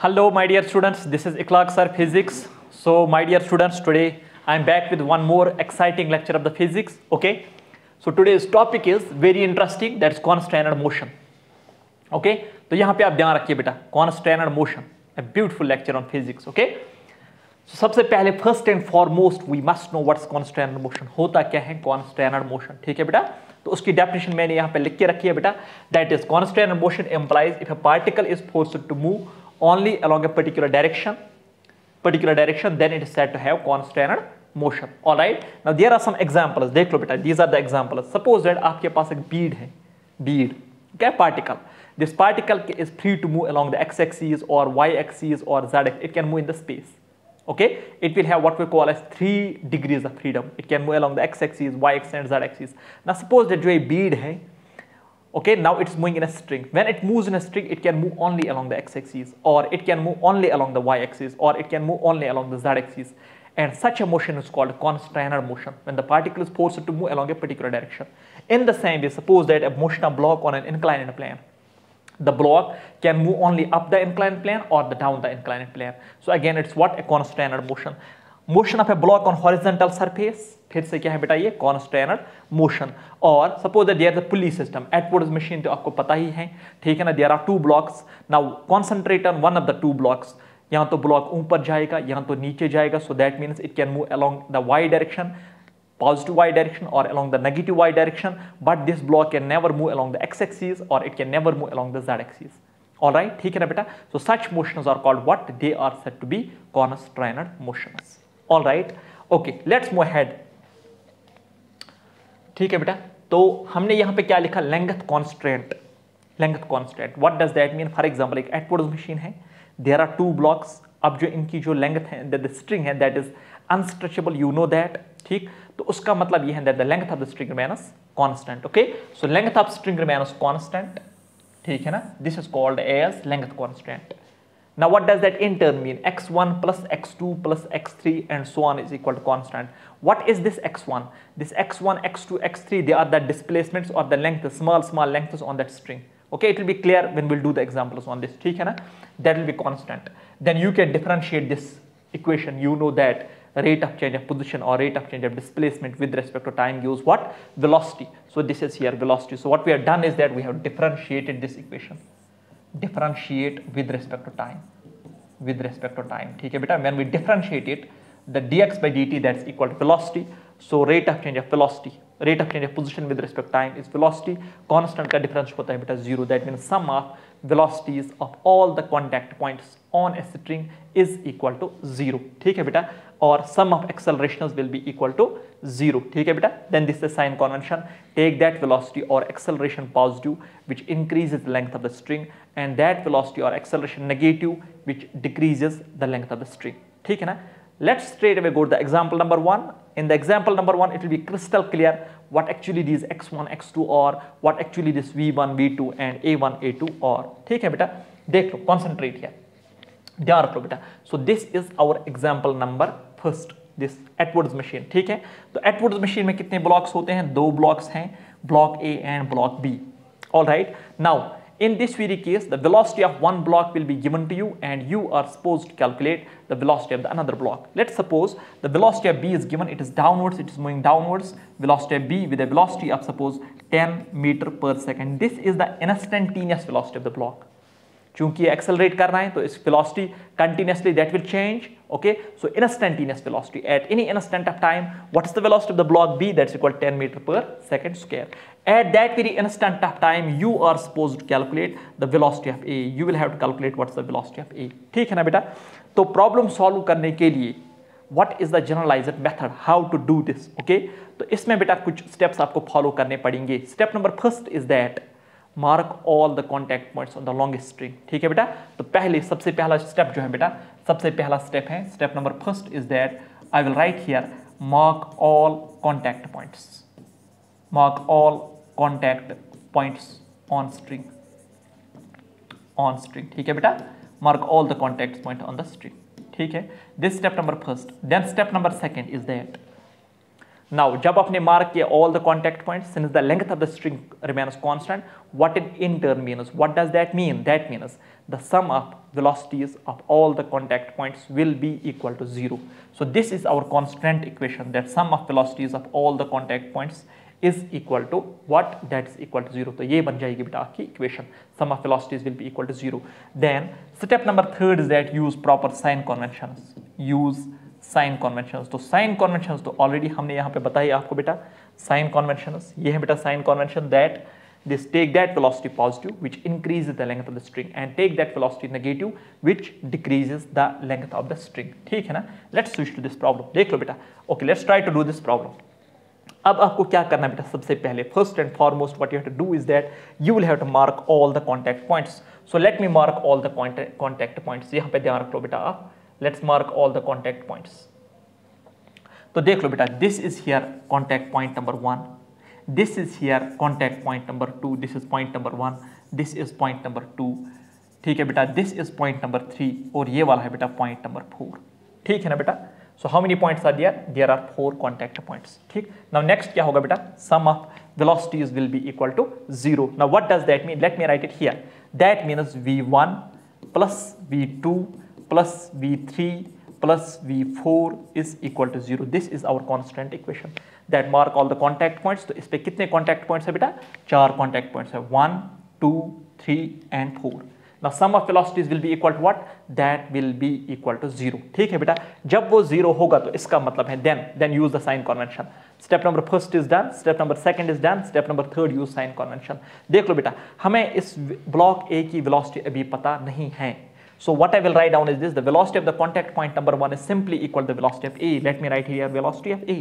Hello, my dear students. This is Ikhlaq sir, physics. So, my dear students, today I am back with one more exciting lecture of the physics. Okay. So today's topic is very interesting. That's constant motion. Okay. तो यहाँ पे आप ध्यान रखिए बेटा, constant motion. A beautiful lecture on physics. Okay. So सबसे पहले first and foremost we must know what's constant motion. होता क्या है constant motion? ठीक है बेटा. तो उसकी डेफिनेशन मैंने यहाँ पे लिख के रखी है बेटा. That is constant motion implies if a particle is forced to move only along a particular direction, then it is said to have constant motion. All right. Now there are some examples. देख लो बेटा. These are the examples. Suppose that आपके पास एक bead है. Bead. Okay, particle. This particle is free to move along the x-axis or y-axis or z-axis. It can move in the space. Okay. It will have what we call as 3 degrees of freedom. It can move along the x-axis, y-axis and z-axis. Now suppose that जो ये bead है, okay, now it's moving in a string. When it moves in a string, it can move only along the x-axis, or it can move only along the y-axis, or it can move only along the z-axis. And such a motion is called constant motion, when the particle is forced to move along a particular direction. In the same way, suppose that a motion of block on an inclined plane. The block can move only up the inclined plane or down the inclined plane. So again, it's what? A constant motion. Motion of a block on horizontal surface, फिर से क्या है बेटा ये constant motion. और suppose that there is a pulley system. Atwood's machine तो आपको पता ही है, ठीक है ना? There are 2 blocks. Now concentrate on one of the 2 blocks. यहाँ तो block ऊपर जाएगा, यहाँ तो नीचे जाएगा. So that means it can move along the y direction, positive y direction, or along the negative y direction. But this block can never move along the x-axis, or it can never move along the z-axis. All right, ठीक है ना बेटा? So such motions are called what? They are said to be constant motions. All right, okay, let's move ahead. ठीक है बेटा, तो हमने यहाँ पे क्या लिखा? Length constant. Length constant, what does that mean? For example एक एटवुड्स मशीन है, देयर आर 2 ब्लॉक्स. अब जो इनकी जो लेंथ है, द स्ट्रिंग है, that is unstretchable, you know that. ठीक, तो उसका मतलब ये है that the length of the string remains constant. Okay, so length of string remains constant. ठीक है ना? This is called as length constant. Now what does that in turn mean? x1 plus x2 plus x3 and so on is equal to constant. What is this x1? This x1, x2, x3, they are the displacements or the lengths, small lengths on that string. Okay, it will be clear when we'll do the examples on this. ठीक है ना? That will be constant. Then you can differentiate this equation. You know that rate of change of position or rate of change of displacement with respect to time gives what? Velocity. So this is here velocity. So what we have done is that we have differentiated this equation. Differentiate with respect to time. With respect to time. ठीक है बेटा? When we differentiate it, the dx by dt, that's equal to velocity. So rate of change of velocity, rate of change of position with respect to time is velocity. Constant का difference होता है बेटा 0. That means sum of velocities of all the contact points on a string is equal to 0. ठीक है बेटा? और sum of accelerations will be equal to 0. ठीक है बेटा? Then this is the sign convention. Take that velocity or acceleration positive, which increases the length of the string, and that velocity or acceleration negative, which decreases the length of the string. ठीक है ना? Let's straight away go to the example number 1. In the example number 1, it will be crystal clear what actually these x1, x2 are, what actually this v1, v2 and a1, a2 are. ठीक है बेटा? देख लो, concentrate here. ध्यान रख लो बेटा. So this is our example number 1. This Atwood's machine. ठीक है? तो Atwood's machine में कितने blocks होते हैं? 2 blocks हैं, block A and block B. All right. Now in this very case, the velocity of one block will be given to you, and you are supposed to calculate the velocity of the another block. Let's suppose the velocity of B is given. It is downwards. It is moving downwards. Velocity of B with a velocity of suppose 10 meter per second. This is the instantaneous velocity of the block. चूंकि accelerate कर रहा है तो इस velocity continuously that will change. Okay, so instantaneous velocity at any instant of time. What is the velocity of the block B? That's equal to 10 meter per second square. At that very instant of time, you are supposed to calculate the velocity of A. You will have to calculate what's the velocity of A. ठीक है ना बेटा? तो problem solve करने के लिए what is the generalized method? How to do this? Okay, तो इसमें बेटा कुछ steps आपको follow करने पड़ेंगे. Step number 1 is that mark all the contact points on the longest string. ठीक है बेटा? तो पहले सबसे पहला स्टेप जो है बेटा, सबसे पहला स्टेप है, step number 1 is that I will write here mark all contact points. Mark all contact points on string. On string. ठीक है बेटा? Mark all the contact points on the string. ठीक है? This step number 1. Then step number 2 is that now जब आपने mark किया all the contact points, since the length of the string remains constant, what it in turn means, what does that mean? That means the sum of velocities of all the contact points will be equal to 0. So this is our constant equation, that sum of velocities of all the contact points is equal to what? That is equal to 0. तो ये बन जाएगी बेटा आपकी equation, sum of velocities will be equal to 0. Then step number 3 is that use proper sign conventions. Use sign conventions. तो sign conventions तो already हमने यहाँ पे बताई आपको बेटा sign conventions. ये है बेटा sign convention that this take that velocity positive which increases the length of the string and take that velocity negative which decreases the length of the string. ठीक है ना? Let's switch to this problem. देख लो बेटा. Okay, let's try to do this problem. अब आपको क्या करना है बेटा? सबसे पहले first and foremost what you have to do is that you will have to mark all the contact points. So let me mark all the contact points. यहाँ पे ध्यान रख लो बेटा आप. Let's mark all the contact points. तो देख लो बेटा, this is here contact point number 1. This is here contact point number 2. This is point number 1. This is point number 2. ठीक है बेटा, this is point number 3 और ये वाला है बेटा point number 4. ठीक है ना बेटा? So how many points are there? There are 4 contact points. ठीक. Now next क्या होगा बेटा? Sum of velocities will be equal to 0. Now what does that mean? Let me write it here. That means v1 plus v2 plus v3 plus v4 is equal to 0. This is our constant equation that mark all the contact points. तो इस पे कितने contact points है बेटा? 4 contact points है, 1, 2, 3 and 4. Now sum of velocities will be equal to what? That will be equal to 0. ठीक है बेटा? जब वो 0 होगा तो इसका मतलब है then use the sign convention. Step number first is done, step number second is done, step number third use sign convention. देख लो बेटा, हमें इस block A की velocity अभी पता नहीं है. So what I will write down is this: the velocity of the contact point number 1 is simply equal to the velocity of A. Let me write here velocity of A.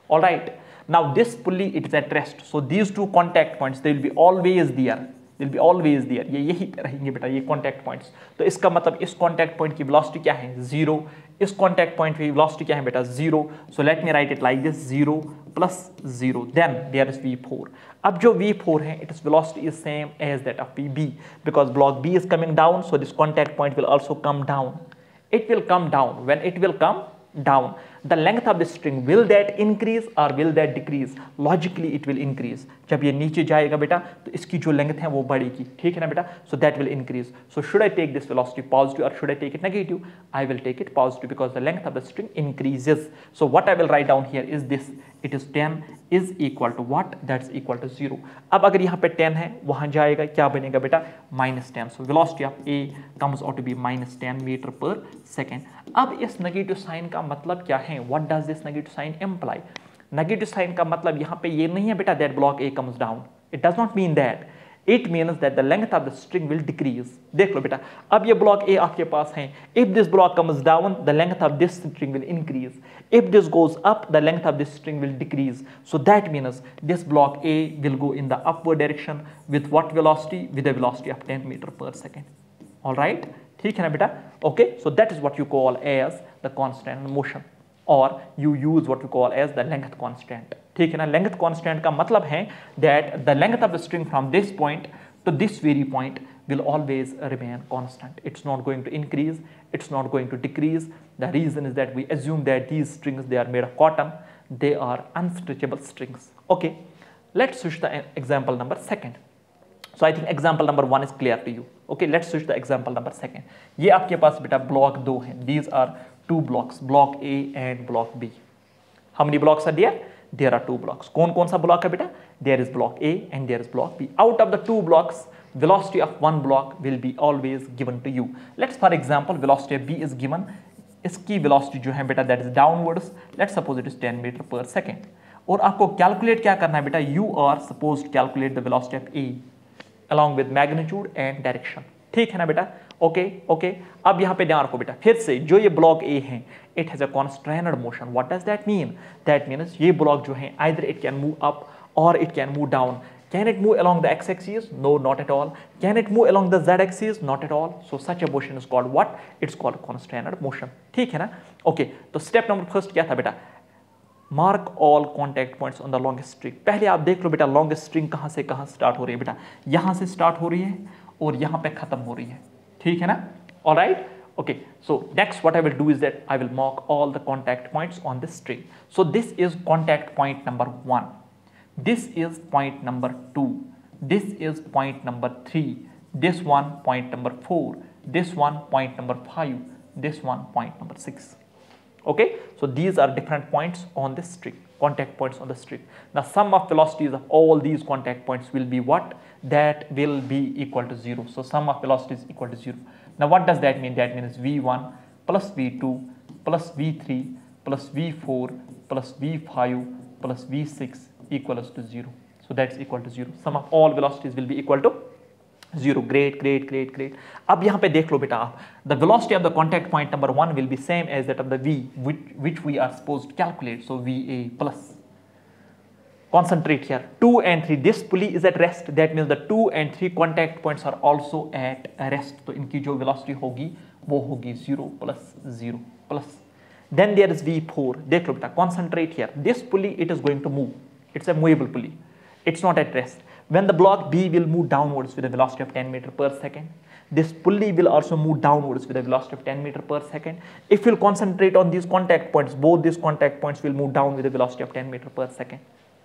All right. Now this pulley it is at rest. So these two contact points they will be always there. They will be always there. ये यही रहेंगे बेटा ये contact points. तो इसका मतलब इस contact point की velocity क्या है? 0. इस contact point की velocity क्या है बेटा? 0. So let me write it like this: 0 plus 0. Then there is v4. अब जो v4 है, its velocity is same as that of VB because block B is coming down, so this contact point will also come down. It will come down. When it will come down, the length of the string, will that increase or will that decrease? Logically it will increase. जब ये नीचे जाएगा बेटा तो इसकी जो length है वो बढ़ेगी. ठीक है ना बेटा? So that will increase. So should I take this velocity positive or should I take it negative? I will take it positive because the length of the string increases. So what I will write down here is this: it is 10 is equal to what? That's equal to 0. अब अगर यहाँ पे 10 है, वहाँ जाएगा, क्या बनेगा बेटा? -10. So velocity of A comes out to be -10 meter per second. अब इस नेगेटिव साइन का मतलब क्या है? What does this negative sign imply? Negative sign का मतलब यहाँ पे ये नहीं है बेटा that block A comes down. It does not mean that. It means that the length of the string will decrease. देख लो बेटा, अब ये block A आपके पास है. If this block comes down, the length of this string will increase. If this goes up, the length of this string will decrease. So that means this block A will go in the upward direction with what velocity? With a velocity of 10 meter per second. All right? ठीक है ना बेटा? Okay, so that is what you call as the constant motion, or you use what we call as the length constant. ठीक है ना? Length constant का मतलब है that the length of the string from this point to this very point will always remain constant. It's not going to increase, it's not going to decrease. The reason is that we assume that these strings, they are made of cotton, they are unstretchable strings. Okay, let's switch the example number 2. So I think example number 1 is clear to you. Okay, let's switch the example number 2. ये आपके पास बेटा block 2 हैं. These are 2 blocks, block A and block B. How many blocks are there? There are 2 blocks. कौन सा block है बेटा? There is block A and there is block B. Out of the 2 blocks, velocity of one block will be always given to you. Let's for example, velocity of B is given. इसकी velocity जो है बेटा that is downwards. Let's suppose it is 10 meter per second. और आपको calculate क्या करना है बेटा? You are supposed to calculate the velocity of A along with magnitude and direction. ठीक है ना बेटा? ओके. अब यहाँ पे ध्यान रखो बेटा, फिर से जो ये ब्लॉक A है, it has a constrained motion. What does that mean? That means ये ब्लॉक जो है either it can move up or it can move down. Can it move along the x-axis? No, not at all. Can it move along the z-axis? Not at all. So such a motion is called what? It's called constrained motion. ठीक है ना? Okay, तो step number first क्या था बेटा? Mark all contact points on the longest string. पहले आप देख लो बेटा लॉन्गेस्ट स्ट्रिंग कहाँ से कहाँ स्टार्ट हो रही है बेटा? यहाँ से स्टार्ट हो रही है और यहाँ पे खत्म हो रही है. ठीक है ना? Alright. Okay, so next what I will do is that I will mark all the contact points on this string. So this is contact point number 1, this is point number 2, this is point number 3, this one point number 4, this one point number 5, this one point number 6. Okay, so these are different points on this string, contact points on the string. Now sum of velocities of all these contact points will be what? That will be equal to 0. So sum of velocities equal to 0. Now what does that mean? That means v1 plus v2 plus v3 plus v4 plus v5 plus v6 equals to 0. So that's equal to 0. Sum of all velocities will be equal to 0. Great, great, great, great. अब यहाँ पे देख लो बेटा आप, the velocity of the contact point number 1 will be same as that of the v which we are supposed to calculate. So va plus. Concentrate here. 2 and 3. This pulley is at rest. That means the 2 and 3 contact points are also at rest. तो इनकी जो velocity होगी वो होगी 0 plus 0 plus. Then there is v4. देख लो बेटा. Concentrate here. This pulley it is going to move. It's a movable pulley. It's not at rest. When the block B will move downwards with a velocity of 10 meter per second, this pulley will also move downwards with a velocity of 10 meter per second. If we'll concentrate on these contact points, both these contact points will move down with a velocity of 10 meter per second.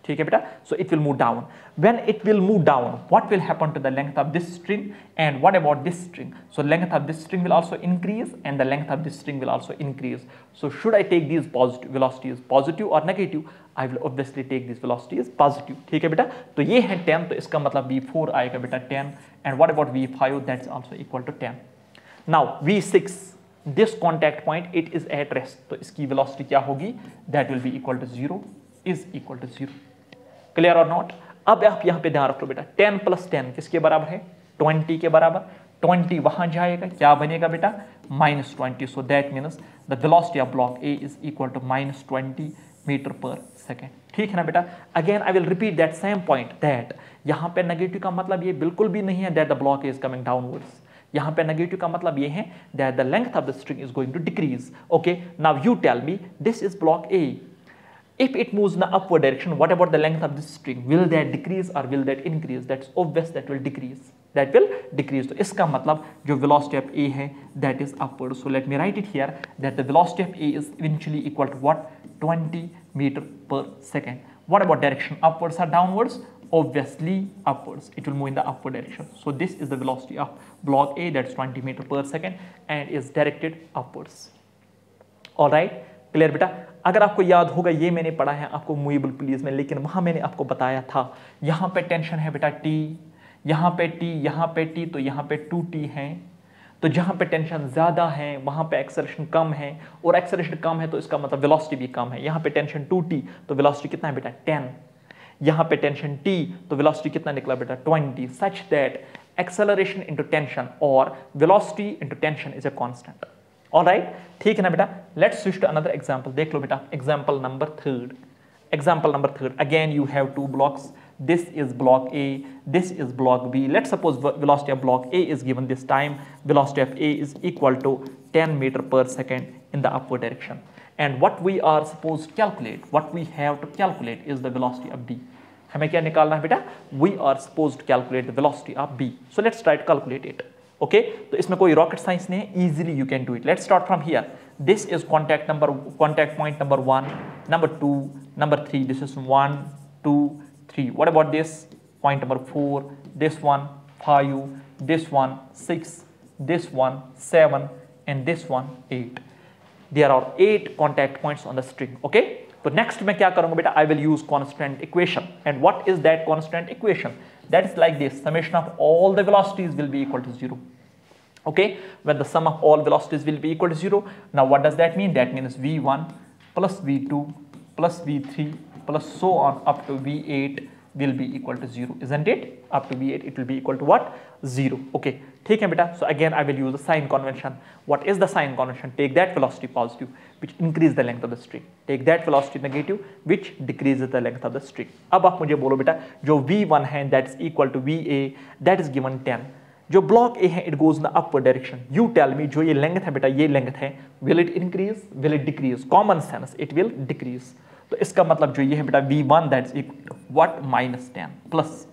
ठीक है बेटा, so it will move down. When it will move down, what will happen to the length of this string and what about this string? So length of this string will also increase and the length of this string will also increase. So should I take these positive velocities positive or negative? I will obviously take these velocities positive. ठीक है बेटा, तो ये है 10, तो इसका मतलब v4 आएगा बेटा 10 and what about v5? That's also equal to 10. Now v6, this contact point it is at rest, तो इसकी velocity क्या होगी? That will be equal to 0, is equal to 0. Clear और नॉट? अब आप यहां पे ध्यान रख लो बेटा, 10 प्लस 10 किसके बराबर है? 20 के बराबर. 20 वहां जाएगा, क्या बनेगा बेटा? -20. So that means the velocity of block A is equal to -20 metre per second. ठीक है ना बेटा? Again I will repeat that same point, that यहां पे नेगेटिव का मतलब ये बिल्कुल भी नहीं है that the block is coming downwards. यहां पे नेगेटिव का मतलब ये है that the length of the string is going to decrease. Okay, now you tell me, this is block A. If it moves in the upward direction, what about the length of this string? Will that decrease or will that increase? That's obvious, that will decrease. That will decrease. So इसका मतलब जो velocity of A है, that is upward. So let me write it here that the velocity of A is eventually equal to what? 20 meter per second. What about direction? Upwards or downwards? Obviously upwards. It will move in the upward direction. So this is the velocity of block A, that's 20 meter per second and is directed upwards. All right. Clear बेटा? अगर आपको याद होगा, ये मैंने पढ़ा है आपको मूवेबल पुलीज में, लेकिन वहां मैंने आपको बताया था यहां पे टेंशन है बेटा T, यहां पे T, यहां पे T, तो यहां पे 2T है. तो जहां पे टेंशन ज्यादा है वहां पे एक्सेलरेशन कम है, और एक्सेलरेशन कम है तो इसका मतलब वेलोसिटी भी कम है. यहां पे टेंशन 2T तो वेलोसिटी कितना है बेटा? 10. यहां पे टेंशन T तो वेलोसिटी कितना निकला बेटा? 20. Such that acceleration into tension और velocity into tension is a constant. All right, ठीक है ना बेटा? Let's switch to another example. देख लो बेटा, example number 3. Example number 3. Again you have two blocks. This is block A, this is block B. Let's suppose velocity of block A is given this time. Velocity of A is equal to 10 meter per second in the upward direction. And what we are supposed to calculate, what we have to calculate is the velocity of B. हमें क्या निकालना है बेटा? We are supposed to calculate the velocity of B. So let's try to calculate it. Okay, तो इसमें कोई rocket science नहीं है, easily you can do it. Let's start from here. This is contact point number 1, number 2, number 3. This is 1, 2, 3. What about this? Point number 4, this one 5, this one 6, this one 7, and this one 8. There are 8 contact points on the string. Okay, तो next मैं क्या करूँगा बेटा? I will use constant equation. And what is that constant equation? That is like this: summation of all the velocities will be equal to 0. Okay, when the sum of all velocities will be equal to 0. Now what does that mean? That means v1 plus v2 plus v3 plus so on up to v8 will be equal to 0, isn't it? Up to v8 it will be equal to what? 0. Okay, ठीक है बेटा? So again I will use the sign convention. What is the sign convention? Take that velocity positive, which increase the length of the string. Take that velocity negative, which decreases the length of the string. अब आप मुझे बोलो बेटा, जो v1 है that is equal to va, that is given 10. जो block A है it goes in the upward direction. You tell me, जो ये लेंथ है बेटा, ये लेंथ है, will it increase, will it decrease? Common sense it will decrease. तो इसका मतलब जो ये है बेटा v1 that is what? -10 plus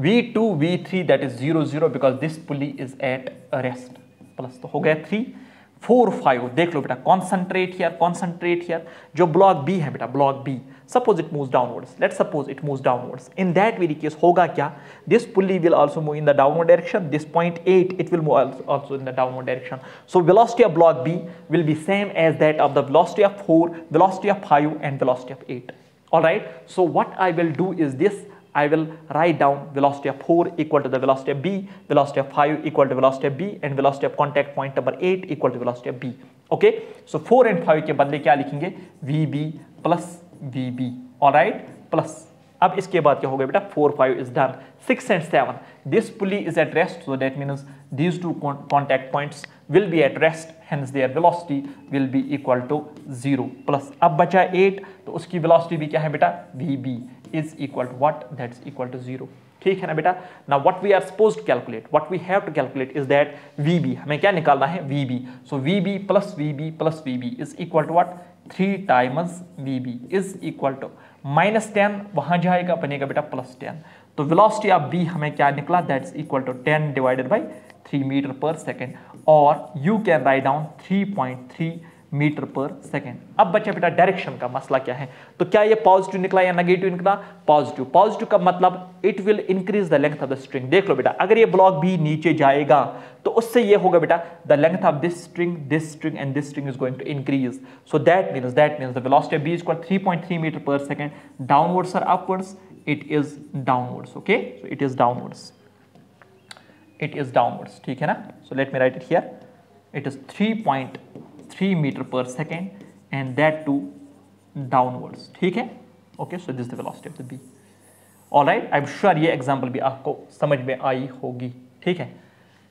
v2 v3 that is 0 0 because this pulley is at rest. Plus, तो हो गया 3 4 5। देख लो बेटा, कॉन्सेंट्रेट हियर, जो ब्लॉक बी है बेटा, block B, suppose it moves downwards, let's suppose it moves downwards, in that very case होगा क्या, this pulley will also move in the downward direction, this point 8 it will move also in the downward direction. So velocity of block B will be same as that of the velocity of 4, velocity of 5 and velocity of 8. All right, so what I will do is this, I will write down velocity of 4 equal to the velocity of B, velocity of 5 equal to velocity of B, and velocity of contact point number 8 equal to velocity of B. Okay, so 4 and 5 के बदले क्या लिखेंगे, VB plus VB. All right, plus अब इसके बाद क्या होगा बेटा, 4 5 is done. 6 and 7, this pulley is at rest, so that means these two contact points will be at rest, hence their velocity will be equal to 0. plus अब बचा 8, तो उसकी velocity भी क्या है बेटा, VB is equal to what, that's equal to 0. ठीक है ना बेटा. Now what we are supposed to calculate, what we have to calculate is that VB, हमें क्या निकालना है, VB. So VB plus VB is equal to what, 3 times VB is equal to -10, वहां जाएगा बनेगा बेटा +10. तो वेलोसिटी ऑफ B हमें क्या निकला, that's equal to 10 divided by 3 metre per second, और you can write down 3.3 metre per second. अब बचा बेटा डायरेक्शन का मसला क्या है, तो क्या ये पॉजिटिव निकला या नेगेटिव निकला, पॉजिटिव. पॉजिटिव का मतलब it will increase the length of the string. देख लो बेटा, अगर ये ब्लॉक भी नीचे जाएगा तो उससे ये होगा बेटा, the length of this string and this string is going to increase. So that means the velocity of B is equal 3.3 metre per second. Downwards और upwards, it is downwards. Okay, so it is downwards, ठीक है ना. So let me write it here, it is 3.3 meter per second and that too downwards. ठीक है. Okay, so this is the velocity of the B. All right, I'm sure ये example भी आपको समझ में आई होगी. ठीक है,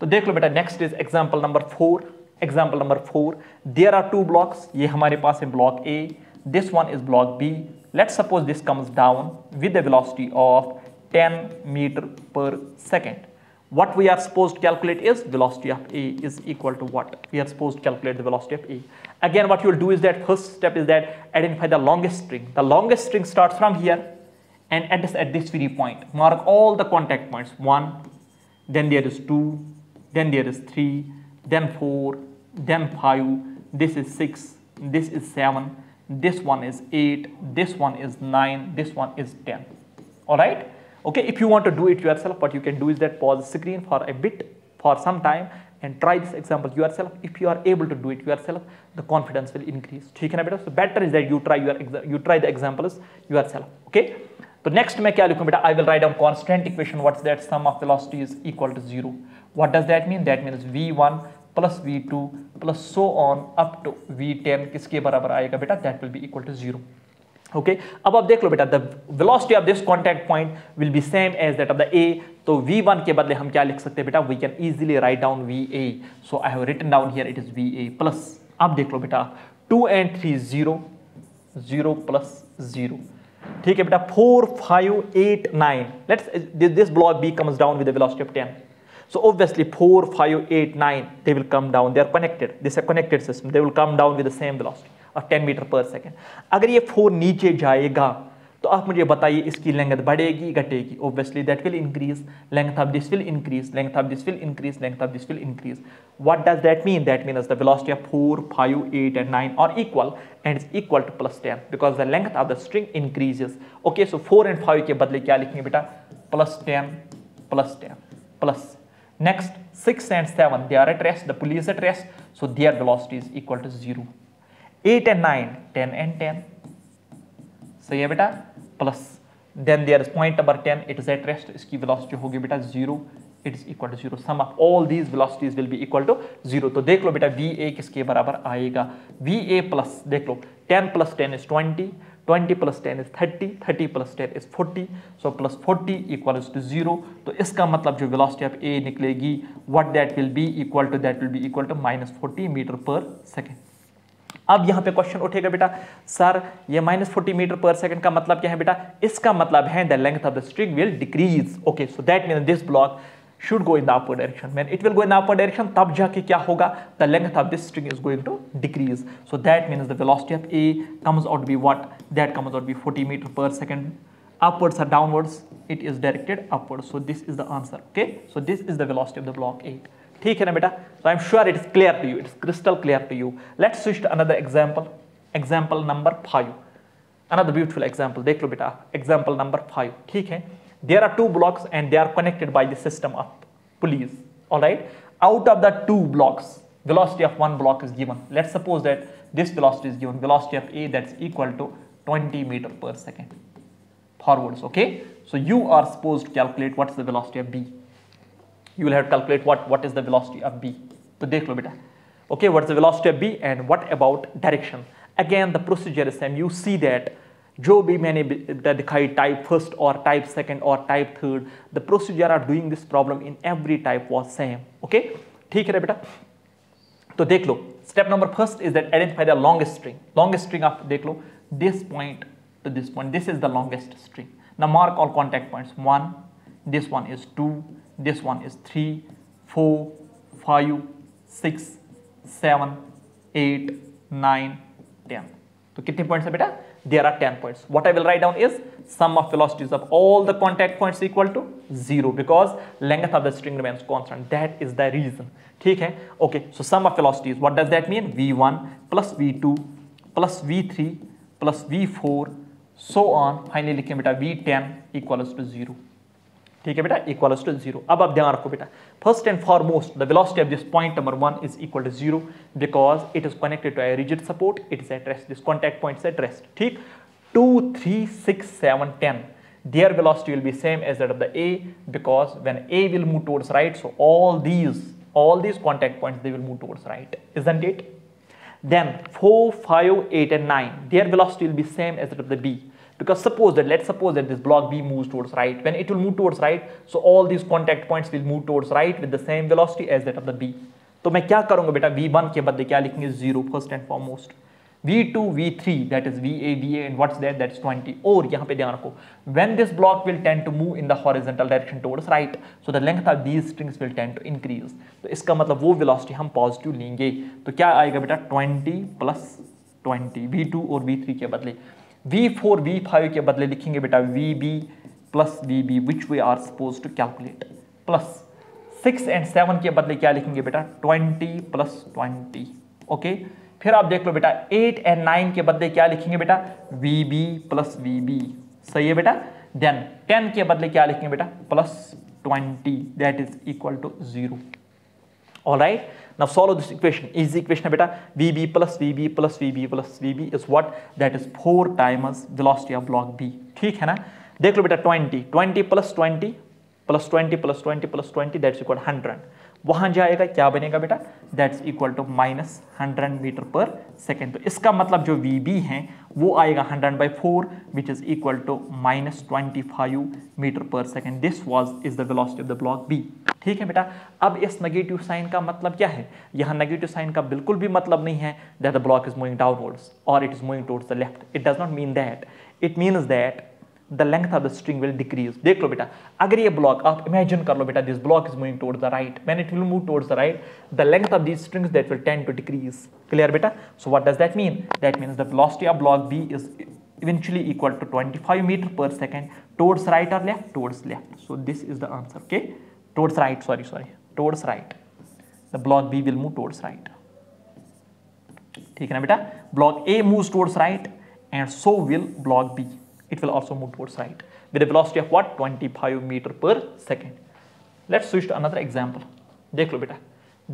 तो देख लो बेटा, next is example number 4. Example number 4, there are 2 blocks. ये हमारे पास है block A, this one is block B. Let's suppose this comes down with a velocity of 10 meter per second. What we are supposed to calculate is velocity of A is equal to what? We are supposed to calculate the velocity of A. Again, what you will do is that first step is that identify the longest string. The longest string starts from here and ends at this very point. Mark all the contact points. 1, then there is 2, then there is 3, then 4, then 5, this is 6, this is 7, this one is 8, this one is 9, this one is 10. All right, okay, if you want to do it yourself, what you can do is that pause the screen for a bit, for some time, and try this example yourself. If you are able to do it yourself, the confidence will increase. ठीक है ना बेटा. So better is that you try the examples yourself. Okay, तो next मैं क्या लिखूं बेटा, I will write down constant equation. What's that? Sum of velocity is equal to 0. What does that mean? That means V1 plus V2 plus so on up to V10 किसके बराबर आएगा बेटा, that will be equal to 0. Okay, अब आप देख लो बेटा, the velocity of this contact point will be same as that of the A. तो V1 के बदले हम क्या लिख सकते हैं बेटा, we can easily write down VA. So I have written down here it is VA plus, अब देख लो बेटा, 2 and 3 0, 0 plus 0. ठीक है बेटा, 4 5 8 9. This block B comes down with a velocity of 10. So obviously 4 5 8 9 they will come down, they are connected, this is a connected system, they will come down with the same velocity of 10 meter per second. अगर ये 4 नीचे जाएगा तो आप मुझे बताइए इसकी length बढ़ेगी घटेगी. Obviously that will increase, length of this will increase, length of this will increase, length of this will increase. What does that mean? That means the velocity of 4 5 8 and 9 are equal and is equal to plus 10 because the length of the string increases. Okay, so 4 and 5 के बदले क्या लिखेंगे बेटा, plus 10 plus. Next, 6 and 7, they are at rest, the pulley is at rest, so their velocity is equal to 0. 8 and 9, 10 and 10. सही है बेटा, plus. Then there is point number 10, it is at rest, इसकी velocity होगी बेटा 0, it is equal to 0. Sum of all these velocities will be equal to 0. तो देख लो बेटा, VA किसके बराबर आएगा, VA plus, देख लो, 10 plus 10 is 20, 20 plus 10 is 30, 30 plus 10 is 40, so plus 40 equals to 0. तो इसका मतलब जो velocity of A निकलेगी, what that will be equal to minus 40 meter per second. अब यहाँ पे क्वेश्चन उठेगा बेटा, सर ये -40 मीटर पर सेकंड का मतलब क्या है बेटा, इसका मतलब है the length of the string will decrease. Okay, so that means this block should go in the upward direction. When it will go in the upward direction, तब जाके क्या होगा, the length of this string is going to decrease. So that means the velocity of A comes out to be what? That comes out to be 40 meter per second. Upwards or downwards? It is directed upwards. So this is the answer. Okay. So this is the velocity of the block A. ठीक है ना बेटा? So I'm sure it is clear to you, it is crystal clear to you. Let's switch to another example. Example number 5. Another beautiful example. देख लो बेटा, example number 5. ठीक है? There are two blocks and they are connected by the system of pulleys. All right? Out of the two blocks, velocity of one block is given. Let's suppose that this velocity is given. Velocity of A that's equal to 20 meter per second forwards. Okay? So you are supposed to calculate what is the velocity of B. You will have to calculate what is the velocity of B. So देख लो बेटा. Okay, what is the velocity of B and what about direction? Again, the procedure is same. You see that जो भी मैंने दिखाई type first or type second or type third, the procedure are doing this problem in every type was same. Okay, ठीक है बेटा? तो देख लो. Step number first is that identify the longest string. Longest string of देख लो this point to this point. This is the longest string. Now mark all contact points. 1, this one is 2, this one is 3, 4, 5, 6, 7, 8, 9, 10. तो कितने points है बेटा? There are 10 points. What I will write down is sum of velocities of all the contact points equal to 0 because length of the string remains constant. That is the reason. ठीक है? Okay. So sum of velocities. What does that mean? V1 plus V2 plus V3 plus V4 so on. Finally लिखें बेटा V10 equals to 0. ठीक है बेटा? Equals to 0. अब आप ध्यान रखो बेटा. First and foremost, the velocity of this point number 1 is equal to 0 because it is connected to a rigid support. It is at rest. This contact point is at rest. ठीक? 2, 3, 6, 7, 10. Their velocity will be same as that of the A because when A will move towards right, so all these contact points, they will move towards right. Isn't it? Then 4, 5, 8 and 9. Their velocity will be same as that of the B. Because let's suppose that this block B moves towards right. When it will move towards right, so all these contact points will move towards right with the same velocity as that of the B. तो मैं क्या करूंगा बेटा? V1 के बदले क्या लिखेंगे? 0 first and foremost. V2, V3, that is VA, VA, and what's that? That's 20. और यहाँ पे ध्यान रखो. When this block will tend to move in the horizontal direction towards right, so the length of these strings will tend to increase. तो इसका मतलब वो velocity हम positive लेंगे. तो क्या आएगा बेटा? 20 plus 20. V2 और V3 के बदले. V4, V5 के बदले लिखेंगे बेटा VB plus VB which we are supposed to calculate plus 6 and 7 के बदले क्या लिखेंगे बेटा? 20 plus 20. ओके, फिर आप देख लो बेटा 8 and 9 के बदले क्या लिखेंगे बेटा? VB plus VB. सही है बेटा? Then 10 के बदले क्या लिखेंगे बेटा? plus 20 that is equal to 0. All right. Now solve this equation. Easy equation है बेटा. VB plus VB plus VB plus VB is what? That is 4 times velocity of block B. ठीक है ना? देख लो बेटा 20. 20 plus 20 plus 20 plus 20 plus 20 that's equal to 100. वहां जाएगा क्या बनेगा बेटा? That's equal to minus 100 meter per second. तो इसका मतलब जो VB है वो आएगा 100/4 which is equal to minus 25 meter per second. This is the velocity of the block B. ठीक है बेटा? अब इस नेगेटिव साइन का मतलब क्या है? यहाँ नेगेटिव साइन का बिल्कुल भी मतलब नहीं है that the block is moving downwards or it is moving towards the left. It does not mean that. It means that the length of the string will decrease. देख लो बेटा, अगर ये block आप imagine कर लो बेटा, this block is moving towards the right. When it will move towards the right, the length of these strings that will tend to decrease. Clear बेटा? So what does that mean? That means the velocity of block B is eventually equal to 25 meter per second towards right or left? Towards left. So this is the answer. Okay? Towards right. Sorry. Towards right. The block B will move towards right. ठीक है ना बेटा? Block A moves towards right and so will block B. It will also move towards right with a velocity of what? 25 meter per second. Let's switch to another example. देख लो बेटा.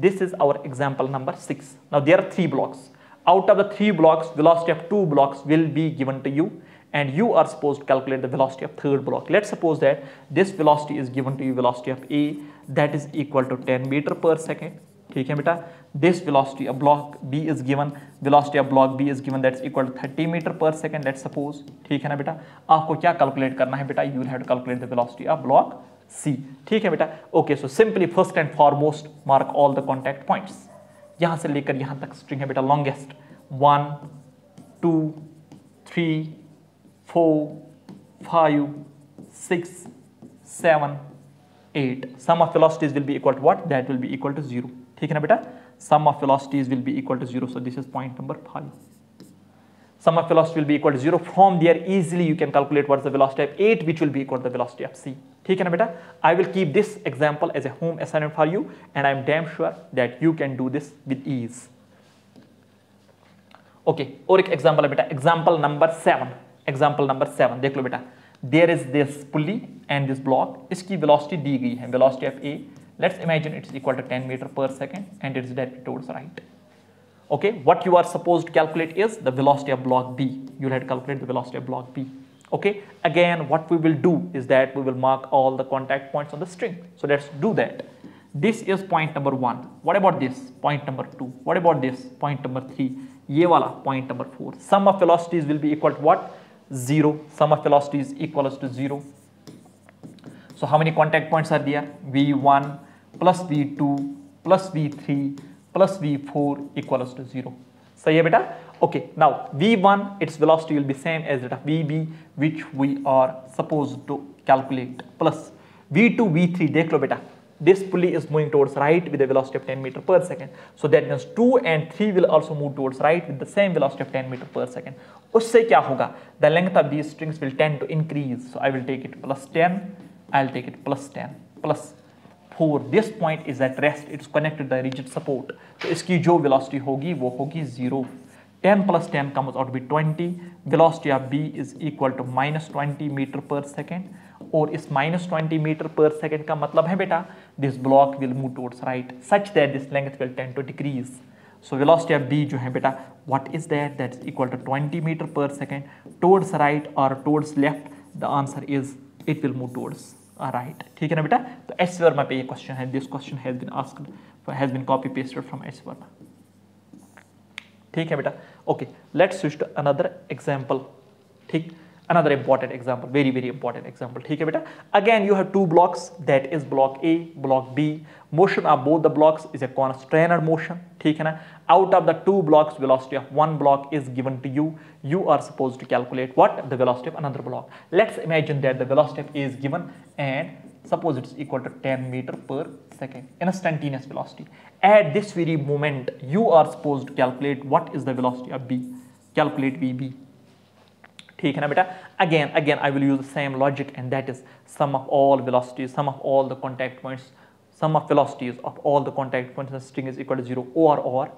This is our example number 6. Now there are 3 blocks. Out of the 3 blocks, velocity of 2 blocks will be given to you and you are supposed to calculate the velocity of third block. Let's suppose that this velocity is given to you, velocity of A that is equal to 10 meter per second. ठीक है बेटा? This velocity of block B is given, velocity of block B is given that's equal to 30 meter per second. Let's suppose. ठीक है ना बेटा? आपको क्या calculate करना है बेटा? You will have to calculate the velocity of block C. ठीक है बेटा? Okay, so simply first and foremost mark all the contact points. यहाँ से लेकर यहाँ तक string है बेटा longest. 1, 2, 3, 4, 5, 6, 7, 8. Sum of velocities will be equal to what? That will be equal to 0. ठीक है ना बेटा? Sum of velocities will be equal to 0. So this is point number 5. sum of velocity will be equal to 0. From there easily you can calculate what's the velocity of 8, which will be equal to the velocity of c. ठीक है ना बेटा? I will keep this example as a home assignment for you, and I am damn sure that you can do this with ease. Okay, और एक example है बेटा, example number 7. Example number 7 देख लो बेटा. There is this pulley and this block. इसकी velocity दी गई है, velocity of a. Let's imagine it's equal to 10 meter per second and it is directed towards right. Okay, what you are supposed to calculate is the velocity of block B. You'll have to calculate the velocity of block B. Okay, again what we will do is that we will mark all the contact points on the string. So let's do that. This is point number 1. What about this? Point number 2. What about this? Point number 3. ये वाला point number 4. Sum of velocities will be equal to what? 0. Sum of velocities equals to 0. So how many contact points are there? V1 plus V2 plus V3 plus V4 equals to 0. सही है बेटा? Okay, now V1 its velocity will be same as that of VB, which we are supposed to calculate, plus V2 V3 देख लो बेटा, this pulley is moving towards right with a velocity of 10 meter per second, so that means 2 and 3 will also move towards right with the same velocity of 10 meter per second. उससे क्या होगा? The length of these strings will tend to increase, so I will take it plus 10, I'll take it plus 10 plus 4. This point is at rest, it's connected to the rigid support, तो इसकी जो velocity होगी वो होगी 0. 10 plus 10 comes out to be 20. Velocity of B is equal to minus 20 meter per second. और इस minus 20 meter per second का मतलब है बेटा, this block will move towards right such that this length will tend to decrease. So velocity of B जो है बेटा, what is that? That's equal to 20 meter per second towards right or towards left. The answer is it will move towards right. ठीक है ना बेटा? तो S Verma पे ये क्वेश्चन है. This question has been asked, has been copy pasted from S Verma. ठीक है बेटा? Okay, let's switch to another example. ठीक, another important example, very very important example. ठीक है बेटा? Again you have two blocks, that is block A, block B. Motion of both the blocks is a constrained motion. ठीक है ना? Out of the two blocks, velocity of one block is given to you. You are supposed to calculate what? The velocity of another block. Let's imagine that the velocity of A is given and suppose it's equal to 10 meter per second, instantaneous velocity. At this very moment, you are supposed to calculate what is the velocity of B. Calculate VB. ठीक है ना बेटा? Again, I will use the same logic, and that is sum of all velocities, sum of all the contact points, sum of velocities of all the contact points in the string is equal to 0, or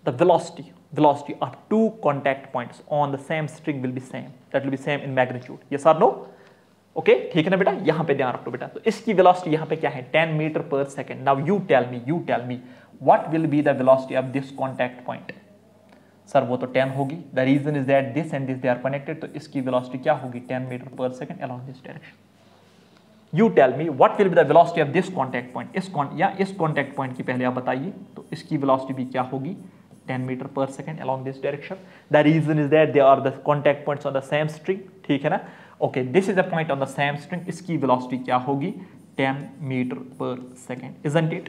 the velocity of two contact points on the same string will be same. That will be same in magnitude. Yes or no? Okay, ठीक है ना बेटा? यहाँ पे ध्यान रखो बेटा. तो इसकी velocity यहाँ पे क्या है? 10 meter per second. Now you tell me, what will be the velocity of this contact point? Sir वो तो 10 होगी. The reason is that this and this they are connected. तो इसकी velocity क्या होगी? 10 meter per second along this direction. You tell me what will be the velocity of this contact point. इस contact point की पहले आप बताइए. तो इसकी velocity भी क्या होगी? 10 meter per second along this direction. The reason is that they are the contact points on the same string. ठीक है ना? Okay, this is a point on the same string. इसकी velocity क्या होगी? 10 meter per second. Isn't it?